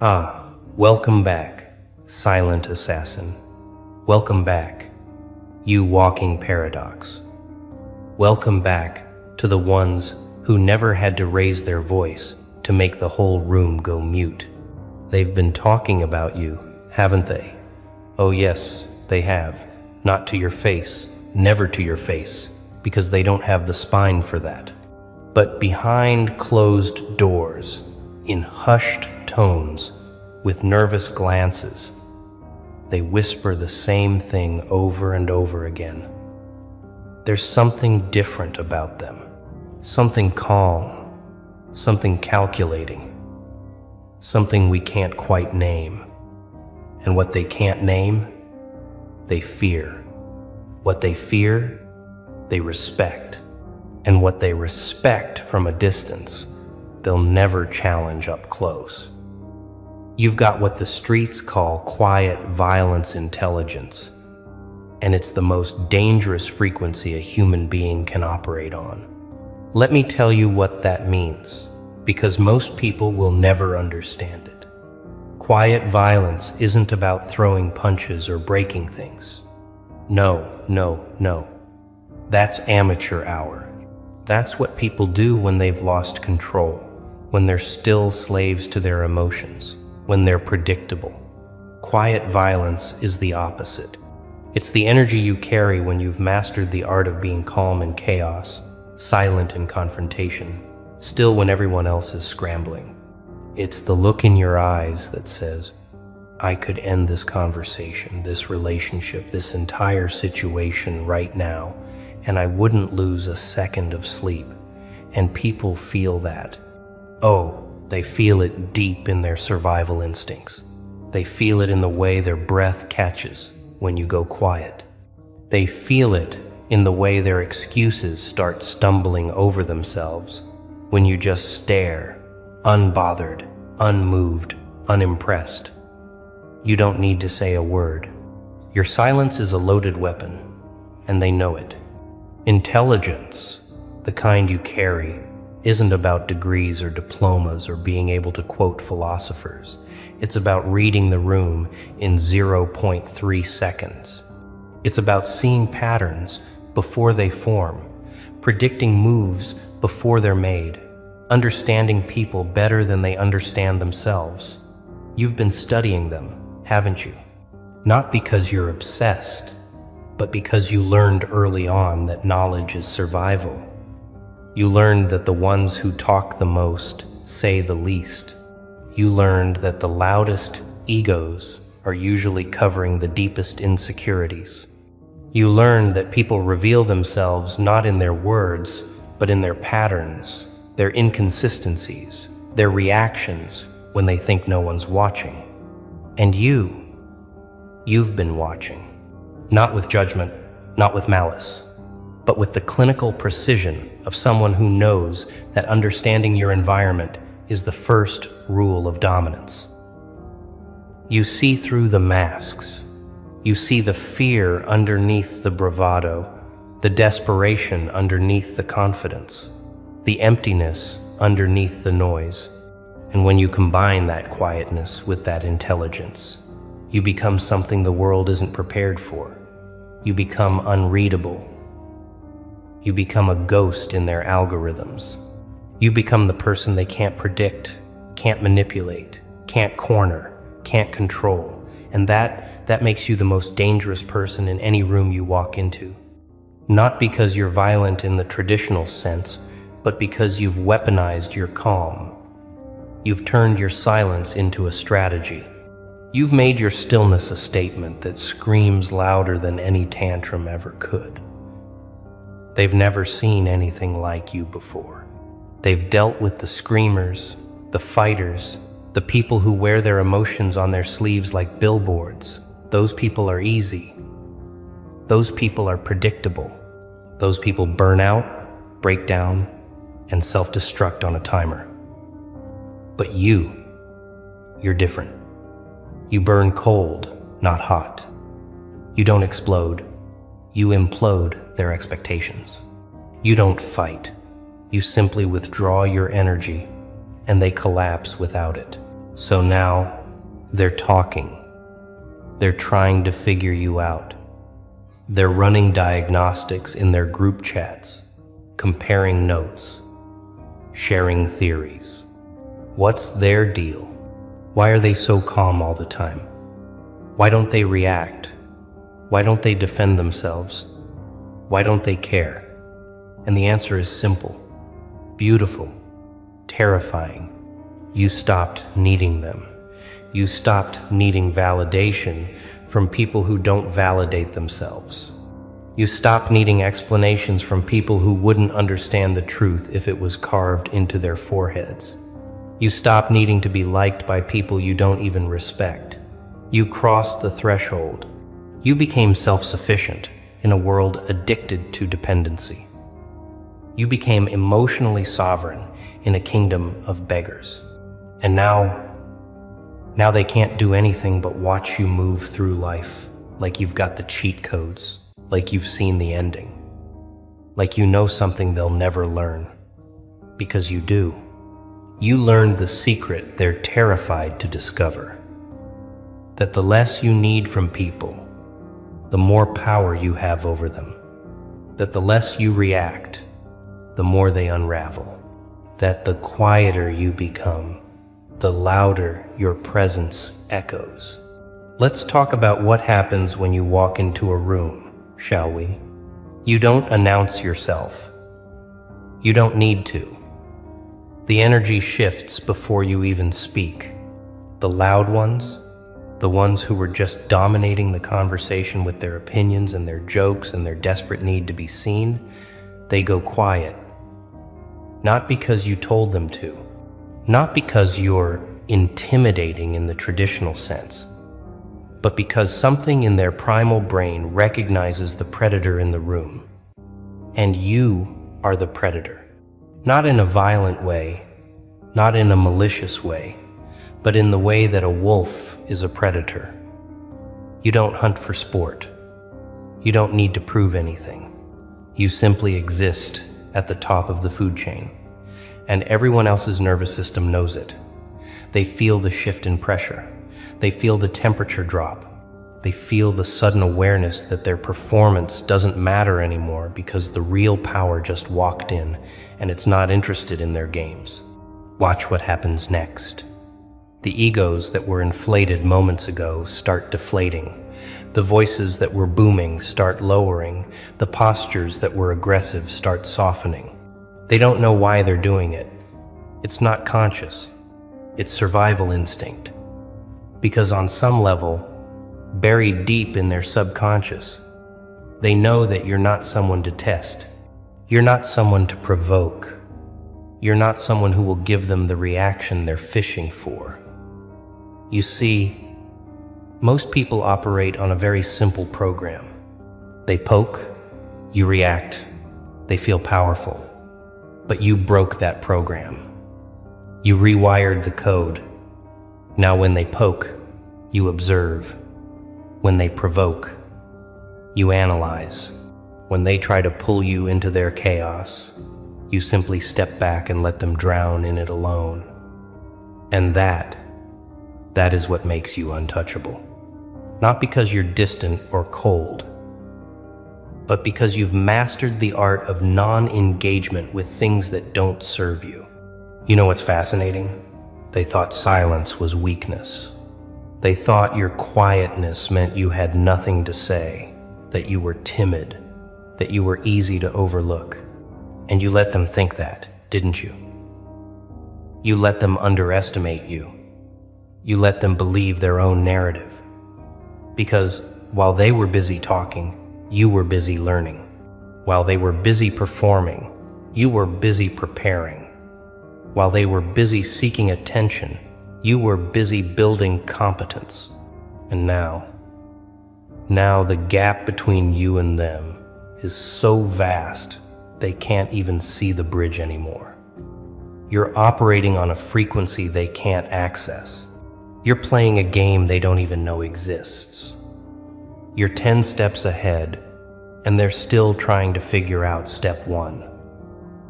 Welcome back, silent assassin. Welcome back, you walking paradox. Welcome back to the ones who never had to raise their voice to make the whole room go mute. They've been talking about you, haven't they? Oh yes, they have. Not to your face, never to your face, because they don't have the spine for that. But behind closed doors, in hushed tones, with nervous glances, they whisper the same thing over and over again. There's something different about them, something calm, something calculating, something we can't quite name. And what they can't name, they fear. What they fear, they respect. And what they respect from a distance, they'll never challenge up close. You've got what the streets call quiet violence intelligence, and it's the most dangerous frequency a human being can operate on. Let me tell you what that means, because most people will never understand it. Quiet violence isn't about throwing punches or breaking things. No. That's amateur hour. That's what people do when they've lost control, when they're still slaves to their emotions, when they're predictable. Quiet violence is the opposite. It's the energy you carry when you've mastered the art of being calm in chaos, silent in confrontation, still when everyone else is scrambling. It's the look in your eyes that says, I could end this conversation, this relationship, this entire situation right now, and I wouldn't lose a second of sleep. And people feel that. Oh, they feel it deep in their survival instincts. They feel it in the way their breath catches when you go quiet. They feel it in the way their excuses start stumbling over themselves when you just stare, unbothered, unmoved, unimpressed. You don't need to say a word. Your silence is a loaded weapon, and they know it. Intelligence, the kind you carry, isn't about degrees or diplomas or being able to quote philosophers. It's about reading the room in 0.3 seconds. It's about seeing patterns before they form, predicting moves before they're made, understanding people better than they understand themselves. You've been studying them, haven't you? Not because you're obsessed, but because you learned early on that knowledge is survival. You learned that the ones who talk the most say the least. You learned that the loudest egos are usually covering the deepest insecurities. You learned that people reveal themselves not in their words, but in their patterns, their inconsistencies, their reactions when they think no one's watching. And you've been watching. Not with judgment, not with malice, but with the clinical precision of someone who knows that understanding your environment is the first rule of dominance. You see through the masks. You see the fear underneath the bravado, the desperation underneath the confidence, the emptiness underneath the noise. And when you combine that quietness with that intelligence, you become something the world isn't prepared for. You become unreadable. You become a ghost in their algorithms. You become the person they can't predict, can't manipulate, can't corner, can't control. And that makes you the most dangerous person in any room you walk into. Not because you're violent in the traditional sense, but because you've weaponized your calm. You've turned your silence into a strategy. You've made your stillness a statement that screams louder than any tantrum ever could. They've never seen anything like you before. They've dealt with the screamers, the fighters, the people who wear their emotions on their sleeves like billboards. Those people are easy. Those people are predictable. Those people burn out, break down, and self-destruct on a timer. But you're different. You burn cold, not hot. You don't explode. You implode their expectations. You don't fight. You simply withdraw your energy, and they collapse without it. So now they're talking. They're trying to figure you out. They're running diagnostics in their group chats, comparing notes, sharing theories. What's their deal? Why are they so calm all the time? Why don't they react? Why don't they defend themselves? Why don't they care? And the answer is simple, beautiful, terrifying. You stopped needing them. You stopped needing validation from people who don't validate themselves. You stopped needing explanations from people who wouldn't understand the truth if it was carved into their foreheads. You stopped needing to be liked by people you don't even respect. You crossed the threshold. You became self-sufficient in a world addicted to dependency. You became emotionally sovereign in a kingdom of beggars. And now they can't do anything but watch you move through life like you've got the cheat codes, like you've seen the ending, like you know something they'll never learn. Because you do. You learned the secret they're terrified to discover. That the less you need from people, the more power you have over them. That the less you react, the more they unravel. That the quieter you become, the louder your presence echoes. Let's talk about what happens when you walk into a room, shall we? You don't announce yourself. You don't need to. The energy shifts before you even speak. The loud ones, the ones who were just dominating the conversation with their opinions and their jokes and their desperate need to be seen, they go quiet. Not because you told them to, not because you're intimidating in the traditional sense, but because something in their primal brain recognizes the predator in the room. And you are the predator. Not in a violent way, not in a malicious way, but in the way that a wolf is a predator. You don't hunt for sport. You don't need to prove anything. You simply exist at the top of the food chain, and everyone else's nervous system knows it. They feel the shift in pressure. They feel the temperature drop. They feel the sudden awareness that their performance doesn't matter anymore because the real power just walked in and it's not interested in their games. Watch what happens next. The egos that were inflated moments ago start deflating. The voices that were booming start lowering. The postures that were aggressive start softening. They don't know why they're doing it. It's not conscious. It's survival instinct. Because on some level, buried deep in their subconscious, they know that you're not someone to test. You're not someone to provoke. You're not someone who will give them the reaction they're fishing for. You see, most people operate on a very simple program. They poke, you react, they feel powerful. But you broke that program. You rewired the code. Now when they poke, you observe. When they provoke, you analyze. When they try to pull you into their chaos, you simply step back and let them drown in it alone. And that is what makes you untouchable. Not because you're distant or cold, but because you've mastered the art of non-engagement with things that don't serve you. You know what's fascinating? They thought silence was weakness. They thought your quietness meant you had nothing to say, that you were timid, that you were easy to overlook. And you let them think that, didn't you? You let them underestimate you. You let them believe their own narrative. Because while they were busy talking, you were busy learning. While they were busy performing, you were busy preparing. While they were busy seeking attention, you were busy building competence. And now the gap between you and them is so vast, they can't even see the bridge anymore. You're operating on a frequency they can't access. You're playing a game they don't even know exists. You're 10 steps ahead, and they're still trying to figure out step 1.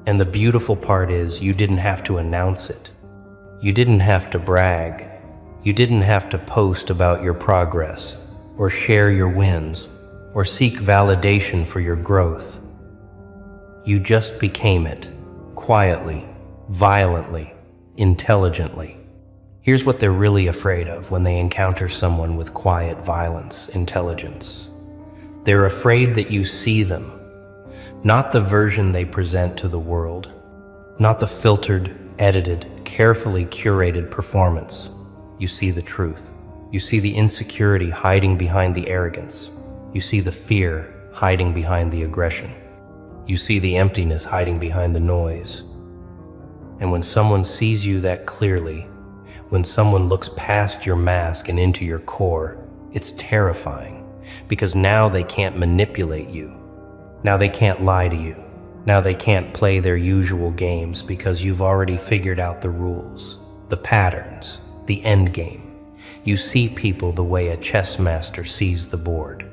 And the beautiful part is you didn't have to announce it. You didn't have to brag. You didn't have to post about your progress, or share your wins, or seek validation for your growth. You just became it, quietly, violently, intelligently. Here's what they're really afraid of when they encounter someone with quiet violence, intelligence. They're afraid that you see them, not the version they present to the world, not the filtered, edited, carefully curated performance. You see the truth. You see the insecurity hiding behind the arrogance. You see the fear hiding behind the aggression. You see the emptiness hiding behind the noise. And when someone sees you that clearly, when someone looks past your mask and into your core, it's terrifying, because now they can't manipulate you. Now they can't lie to you. Now they can't play their usual games, because you've already figured out the rules, the patterns, the end game. You see people the way a chess master sees the board.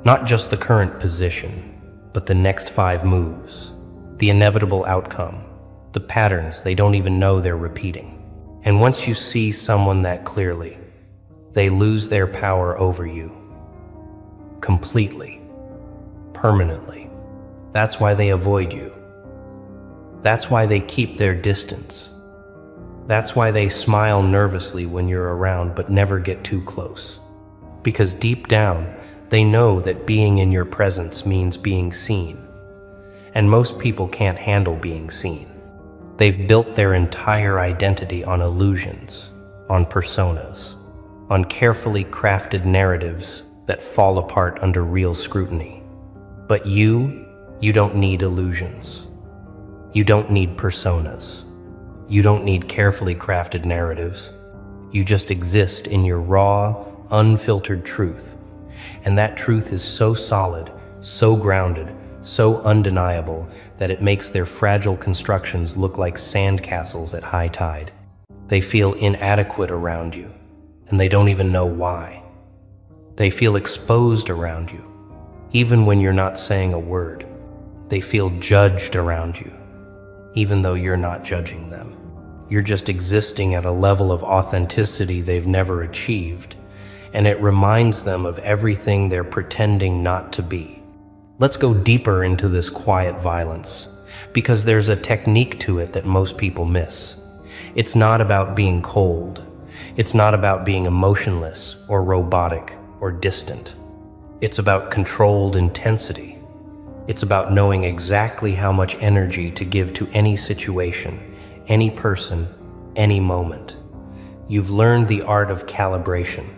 Not just the current position, but the next 5 moves, the inevitable outcome, the patterns they don't even know they're repeating. And once you see someone that clearly, they lose their power over you. Completely. Permanently. That's why they avoid you. That's why they keep their distance. That's why they smile nervously when you're around but never get too close. Because deep down, they know that being in your presence means being seen. And most people can't handle being seen. They've built their entire identity on illusions, on personas, on carefully crafted narratives that fall apart under real scrutiny. But you don't need illusions. You don't need personas. You don't need carefully crafted narratives. You just exist in your raw, unfiltered truth. And that truth is so solid, so grounded, so undeniable that it makes their fragile constructions look like sandcastles at high tide. They feel inadequate around you, and they don't even know why. They feel exposed around you, even when you're not saying a word. They feel judged around you, even though you're not judging them. You're just existing at a level of authenticity they've never achieved, and it reminds them of everything they're pretending not to be. Let's go deeper into this quiet violence, because there's a technique to it that most people miss. It's not about being cold. It's not about being emotionless or robotic or distant. It's about controlled intensity. It's about knowing exactly how much energy to give to any situation, any person, any moment. You've learned the art of calibration.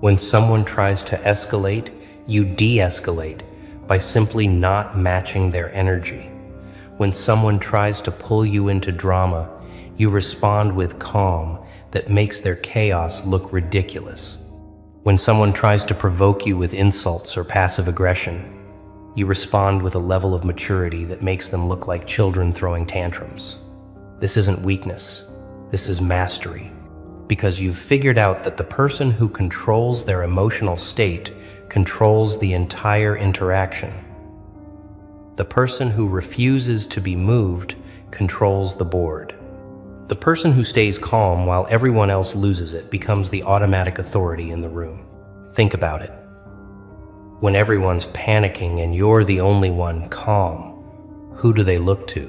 When someone tries to escalate, you de-escalate by simply not matching their energy. When someone tries to pull you into drama, you respond with calm that makes their chaos look ridiculous. When someone tries to provoke you with insults or passive aggression, you respond with a level of maturity that makes them look like children throwing tantrums. This isn't weakness. This is mastery. Because you've figured out that the person who controls their emotional state controls the entire interaction. The person who refuses to be moved controls the board. The person who stays calm while everyone else loses it becomes the automatic authority in the room. Think about it. When everyone's panicking and you're the only one calm, who do they look to?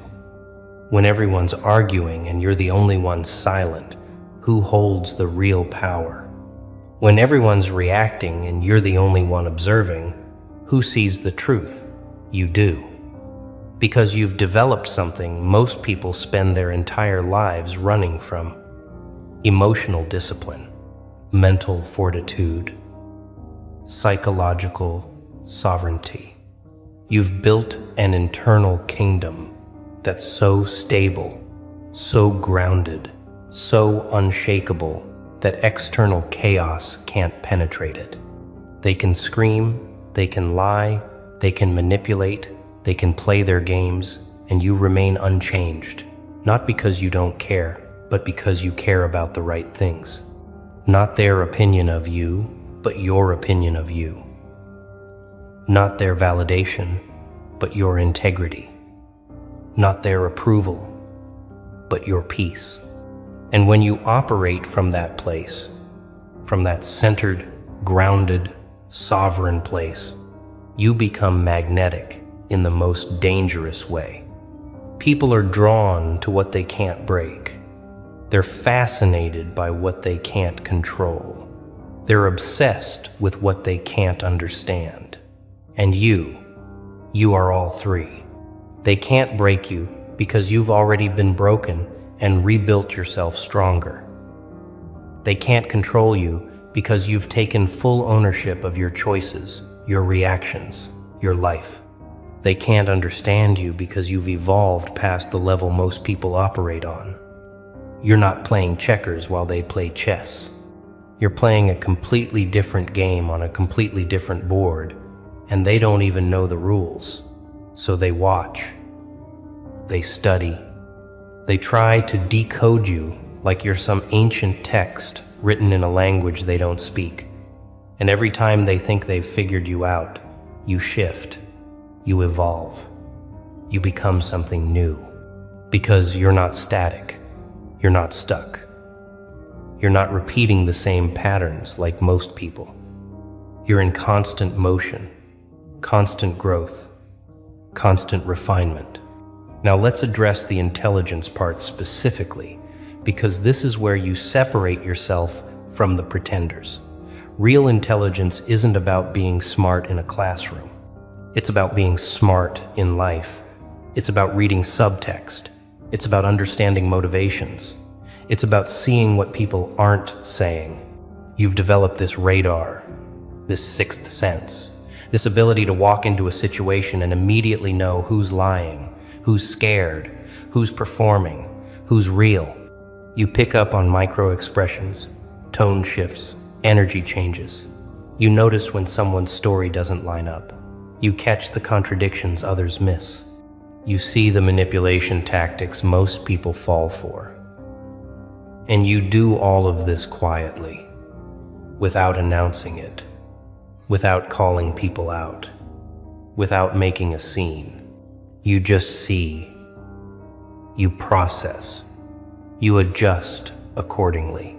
When everyone's arguing and you're the only one silent, who holds the real power? When everyone's reacting and you're the only one observing, who sees the truth? You do. Because you've developed something most people spend their entire lives running from: emotional discipline, mental fortitude, psychological sovereignty. You've built an internal kingdom that's so stable, so grounded, so unshakable that external chaos can't penetrate it. They can scream, they can lie, they can manipulate, they can play their games, and you remain unchanged, not because you don't care, but because you care about the right things. Not their opinion of you, but your opinion of you. Not their validation, but your integrity. Not their approval, but your peace. And when you operate from that place, from that centered, grounded, sovereign place, you become magnetic in the most dangerous way. People are drawn to what they can't break. They're fascinated by what they can't control. They're obsessed with what they can't understand. And you are all three. They can't break you because you've already been broken and rebuilt yourself stronger. They can't control you because you've taken full ownership of your choices, your reactions, your life. They can't understand you because you've evolved past the level most people operate on. You're not playing checkers while they play chess. You're playing a completely different game on a completely different board, and they don't even know the rules. So they watch. They study. They try to decode you like you're some ancient text written in a language they don't speak. And every time they think they've figured you out, you shift. You evolve. You become something new. Because you're not static. You're not stuck. You're not repeating the same patterns like most people. You're in constant motion, constant growth, constant refinement. Now let's address the intelligence part specifically, because this is where you separate yourself from the pretenders. Real intelligence isn't about being smart in a classroom. It's about being smart in life. It's about reading subtext. It's about understanding motivations. It's about seeing what people aren't saying. You've developed this radar, this sixth sense, this ability to walk into a situation and immediately know who's lying, who's scared, who's performing, who's real. You pick up on micro expressions, tone shifts, energy changes. You notice when someone's story doesn't line up. You catch the contradictions others miss. You see the manipulation tactics most people fall for. And you do all of this quietly, without announcing it, without calling people out, without making a scene. You just see. You process. You adjust accordingly.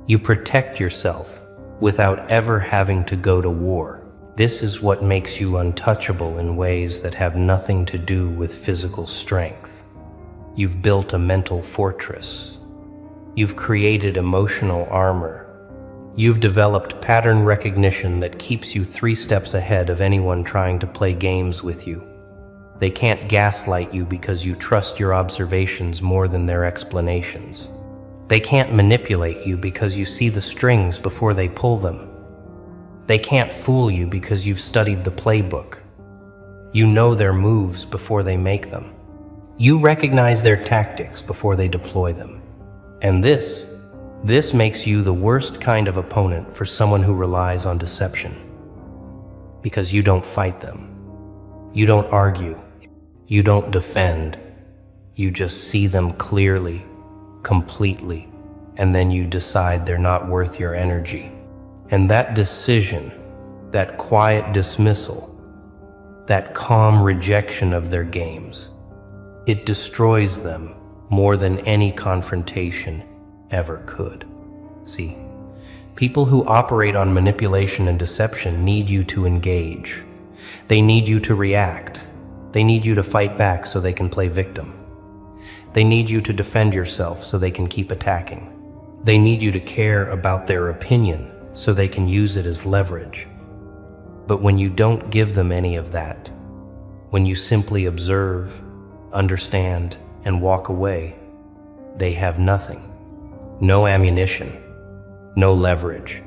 You protect yourself without ever having to go to war. This is what makes you untouchable in ways that have nothing to do with physical strength. You've built a mental fortress. You've created emotional armor. You've developed pattern recognition that keeps you 3 steps ahead of anyone trying to play games with you. They can't gaslight you because you trust your observations more than their explanations. They can't manipulate you because you see the strings before they pull them. They can't fool you because you've studied the playbook. You know their moves before they make them. You recognize their tactics before they deploy them. And this makes you the worst kind of opponent for someone who relies on deception. Because you don't fight them. You don't argue. You don't defend. You just see them clearly, completely, and then you decide they're not worth your energy. And that decision, that quiet dismissal, that calm rejection of their games, it destroys them more than any confrontation ever could. See, people who operate on manipulation and deception need you to engage. They need you to react. They need you to fight back so they can play victim. They need you to defend yourself so they can keep attacking. They need you to care about their opinion so they can use it as leverage. But when you don't give them any of that, when you simply observe, understand, and walk away, they have nothing. No ammunition, no leverage,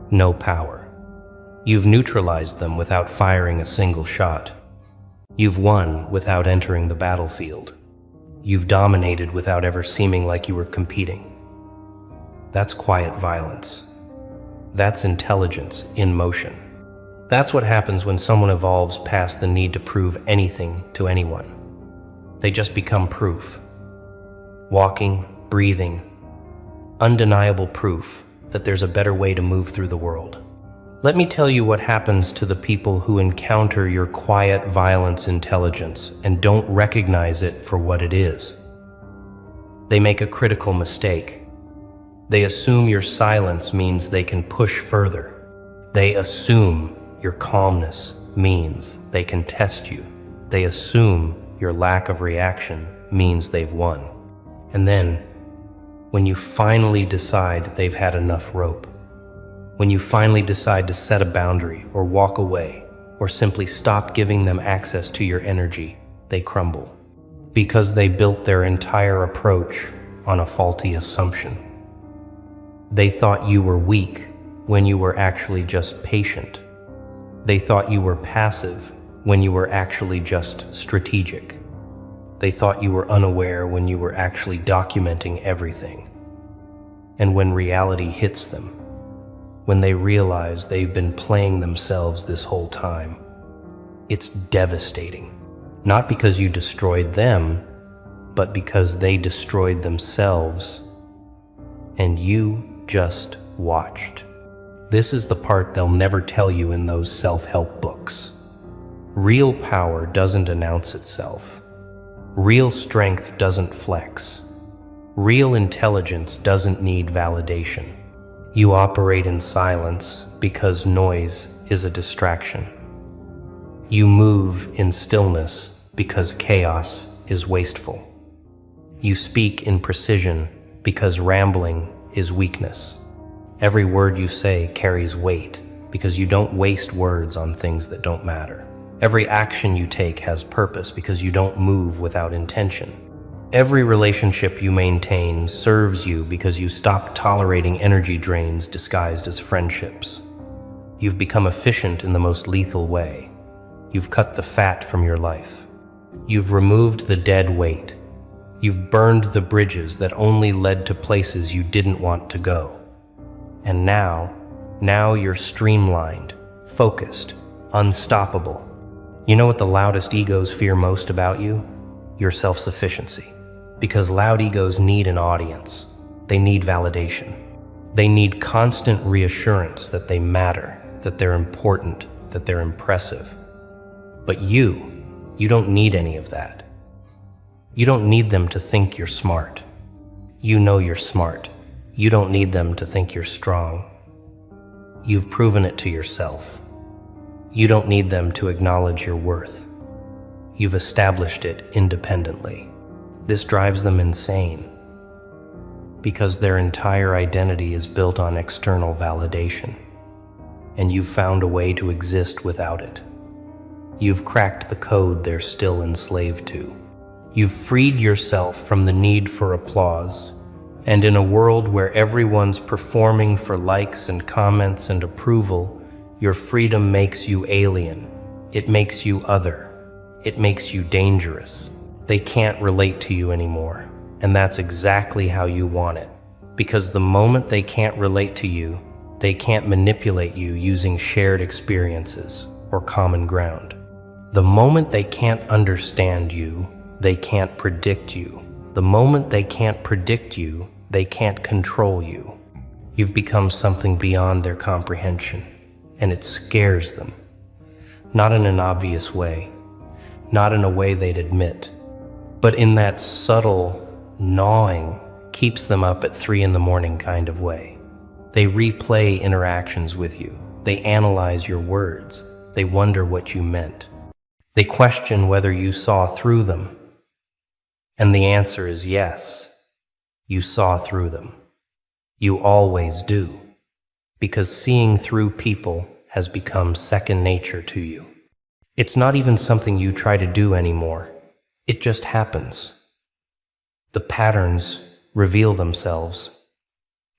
no power. You've neutralized them without firing a single shot. You've won without entering the battlefield. You've dominated without ever seeming like you were competing. That's quiet violence. That's intelligence in motion. That's what happens when someone evolves past the need to prove anything to anyone. They just become proof. Walking, breathing, undeniable proof that there's a better way to move through the world. Let me tell you what happens to the people who encounter your quiet violence intelligence and don't recognize it for what it is. They make a critical mistake. They assume your silence means they can push further. They assume your calmness means they can test you. They assume your lack of reaction means they've won. And then, when you finally decide they've had enough rope, when you finally decide to set a boundary or walk away or simply stop giving them access to your energy, they crumble. Because they built their entire approach on a faulty assumption. They thought you were weak when you were actually just patient. They thought you were passive when you were actually just strategic. They thought you were unaware when you were actually documenting everything. And when reality hits them, when they realize they've been playing themselves this whole time, it's devastating. Not because you destroyed them, but because they destroyed themselves, and you just watched. This is the part they'll never tell you in those self-help books. Real power doesn't announce itself. Real strength doesn't flex. Real intelligence doesn't need validation. You operate in silence because noise is a distraction. You move in stillness because chaos is wasteful. You speak in precision because rambling is weakness. Every word you say carries weight because you don't waste words on things that don't matter. Every action you take has purpose because you don't move without intention. Every relationship you maintain serves you because you stop tolerating energy drains disguised as friendships. You've become efficient in the most lethal way. You've cut the fat from your life. You've removed the dead weight. You've burned the bridges that only led to places you didn't want to go. And now you're streamlined, focused, unstoppable. You know what the loudest egos fear most about you? Your self-sufficiency. Because loud egos need an audience. They need validation. They need constant reassurance that they matter, that they're important, that they're impressive. But you don't need any of that. You don't need them to think you're smart. You know you're smart. You don't need them to think you're strong. You've proven it to yourself. You don't need them to acknowledge your worth. You've established it independently. This drives them insane because their entire identity is built on external validation, and you've found a way to exist without it. You've cracked the code they're still enslaved to. You've freed yourself from the need for applause, and in a world where everyone's performing for likes and comments and approval, your freedom makes you alien. It makes you other. It makes you dangerous. They can't relate to you anymore, and that's exactly how you want it. Because the moment they can't relate to you, they can't manipulate you using shared experiences or common ground. The moment they can't understand you, they can't predict you. The moment they can't predict you, they can't control you. You've become something beyond their comprehension, and it scares them. Not in an obvious way, not in a way they'd admit, but in that subtle, gnawing, keeps them up at 3 a.m. kind of way. They replay interactions with you. They analyze your words. They wonder what you meant. They question whether you saw through them. And the answer is yes, you saw through them. You always do, because seeing through people has become second nature to you. It's not even something you try to do anymore. It just happens. The patterns reveal themselves.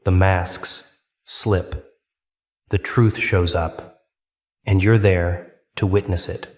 The masks slip. The truth shows up, and you're there to witness it.